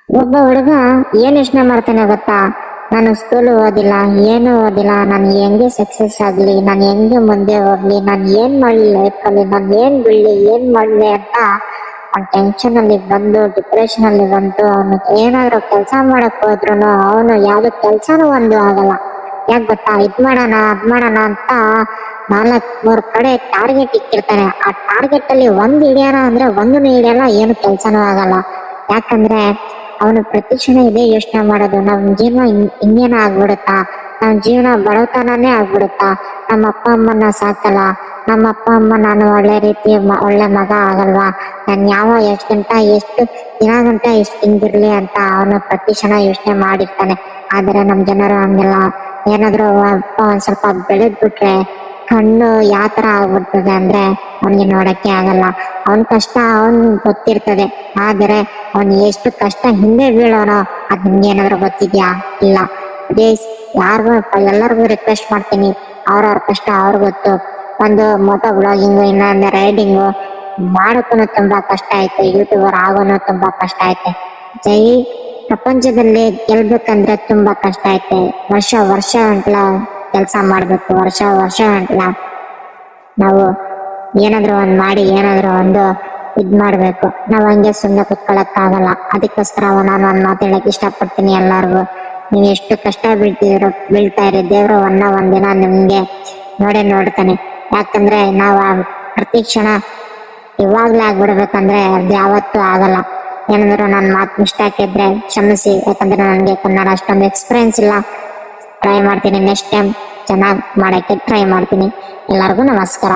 ಒಬ್ಬ ಹುಡುಗ ಏನ್ ಯೋಚನೆ ಮಾಡ್ತಾನೆ ಗೊತ್ತಾ? ನಾನು ಸ್ಕೂಲ್ ಓದಿಲ್ಲ, ಏನು ಓದಿಲ್ಲ, ನಾನು ಹೆಂಗೆ ಸಕ್ಸಸ್ ಆಗ್ಲಿ, ನಾನು ಹೆಂಗೆ ಮುಂದೆ ಹೋಗ್ಲಿ, ನಾನು ಏನ್ ಮಾಡ್ಲಿ ಲೈಫ್ ಅಲ್ಲಿ, ನಾನು ಏನ್ ಬಿಡ್ಲಿ, ಏನ್ ಮಾಡ್ಲಿ ಅಂತ ಅವ್ನ ಟೆನ್ಷನ್ ಅಲ್ಲಿ ಬಂದು ಡಿಪ್ರೆಷನ್ ಅಲ್ಲಿ ಬಂದು ಅವನು ಏನಾದ್ರು ಕೆಲಸ ಮಾಡಕ್ ಹೋದ್ರು ಅವನು ಯಾವ್ದು ಕೆಲ್ಸಾನು ಒಂದು ಆಗಲ್ಲ. ಯಾಕೆ ಗೊತ್ತಾ? ಇದ್ ಮಾಡೋಣ ಅದ್ ಮಾಡೋಣ ಅಂತ 4-3 ಕಡೆ ಟಾರ್ಗೆಟ್ ಇಕ್ಕಿರ್ತಾನೆ. ಆ ಟಾರ್ಗೆಟ್ ಅಲ್ಲಿ ಒಂದ್ ಹಿಡಿಯೋಣ ಅಂದ್ರೆ ಒಂದನ್ನು ಹಿಡಿಯಲ್ಲ, ಏನು ಕೆಲ್ಸಾನೂ ಆಗಲ್ಲ. ಯಾಕಂದ್ರೆ ಅವನು ಪ್ರತಿ ಕ್ಷಣ ಇದೇ ಯೋಚನೆ ಮಾಡೋದು, ನಮ್ ಜೀವನ ಇನ್ನೇನ ಆಗ್ಬಿಡುತ್ತಾ, ನಮ್ ಜೀವನ ಬಡತನನೇ ಆಗ್ಬಿಡುತ್ತಾ, ನಮ್ಮ ಅಪ್ಪ ಅಮ್ಮನ ಸಾಕಲ್ಲ, ನಮ್ಮ ಅಪ್ಪ ಅಮ್ಮ ನಾನು ಒಳ್ಳೆ ರೀತಿ ಒಳ್ಳೆ ಮಗ ಆಗಲ್ವಾ, ಎಷ್ಟು ದಿನ ಗಂಟ ಎಷ್ಟು ತಿಂದಿರ್ಲಿ ಅಂತ ಅವನು ಪ್ರತಿ ಕ್ಷಣ ಯೋಚನೆ ಮಾಡಿರ್ತಾನೆ. ಆದ್ರೆ ನಮ್ ಜನರು ಹಂಗೆಲ್ಲ, ಏನಾದ್ರು ಒಂದ್ ಸ್ವಲ್ಪ ಬೆಳೆದ್ ಬಿಟ್ರೆ ಕಣ್ಣು ಯಾವ ತರ ಆಗ್ಬಿಡ್ತದೆ ಅಂದ್ರೆ ಅವನಿಗೆ ನೋಡಕ್ಕೆ ಆಗಲ್ಲ. ಅವನ್ ಕಷ್ಟ ಅವನ್ ಗೊತ್ತಿರ್ತದೆ, ಆದ್ರೆ ಅವನ್ ಎಷ್ಟು ಕಷ್ಟ ಹಿಂದೆ ಬೀಳೋನೋ ಅದ್ ನಿಮ್ಗೆ ಏನಾದ್ರು ಗೊತ್ತಿದ್ಯಾ? ಇಲ್ಲ. ಪ್ಲೀಸ್ ಎಲ್ಲರಿಗೂ ರಿಕ್ವೆಸ್ಟ್ ಮಾಡ್ತೀನಿ, ಅವ್ರವ್ರ ಕಷ್ಟ ಅವ್ರ ಗೊತ್ತು. ಒಂದು ಮೋಟೋ ಬ್ಲಾಗಿಂಗು, ಇನ್ನೊಂದು ರೈಡಿಂಗು ಮಾಡೋಕ್ಕೂ ತುಂಬಾ ಕಷ್ಟ ಐತೆ, ಯೂಟ್ಯೂಬರ್ ಆಗೋನು ತುಂಬಾ ಕಷ್ಟ ಐತೆ. ಪ್ರಪಂಚದಲ್ಲಿ ಗೆಲ್ಬೇಕಂದ್ರೆ ತುಂಬಾ ಕಷ್ಟ ಐತೆ. ವರ್ಷ ಗಂಟ್ಲ ಕೆಲಸ ಮಾಡ್ಬೇಕು, ವರ್ಷ ಗಂಟ್ಲ ನಾವು ಏನಾದ್ರು ಒಂದ್ ಮಾಡಿ ಏನಾದ್ರು ಒಂದು ಇದ್ ಮಾಡ್ಬೇಕು. ನಾವ್ ಹಂಗೆ ಸುಮ್ನೆ ಕುತ್ಕೊಳಕ್ ಆಗಲ್ಲ. ಅದಕ್ಕೋಸ್ಕರ ನಾನು ಒಂದ್ ಮಾತು ಹೇಳಕ್ ಇಷ್ಟಪಡ್ತೀನಿ ಎಲ್ಲಾರ್ಗು, ನೀವ್ ಎಷ್ಟು ಕಷ್ಟ ಬೀಳ್ತಾ ಇರಿ, ದೇವ್ರು ಒಂದಿನ ನಿಮ್ಗೆ ನೋಡ್ತಾನೆ. ಯಾಕಂದ್ರೆ ನಾವ್ ಪ್ರತಿ ಕ್ಷಣ ಇವಾಗ್ಲೇ ಆಗ್ಬಿಡ್ಬೇಕಂದ್ರೆ ಅದ್ ಯಾವತ್ತೂ ಆಗಲ್ಲ. ಏನಾದ್ರು ನನ್ ಮಾತು ಮಿಸ್ಟೇಕ್ ಇದ್ರೆ ಕ್ಷಮಿಸಿ, ಯಾಕಂದ್ರೆ ನನ್ಗೆ ಕನ್ನಡ ಅಷ್ಟೊಂದು ಎಕ್ಸ್ಪೀರಿಯನ್ಸ್ ಇಲ್ಲ. ಟ್ರೈ ಮಾಡ್ತೀನಿ, ನೆಕ್ಸ್ಟ್ ಟೈಮ್ ಚೆನ್ನಾಗ್ ಮಾಡಕ್ಕೆ ಟ್ರೈ ಮಾಡ್ತೀನಿ. ಎಲ್ಲರಿಗೂ ನಮಸ್ಕಾರ.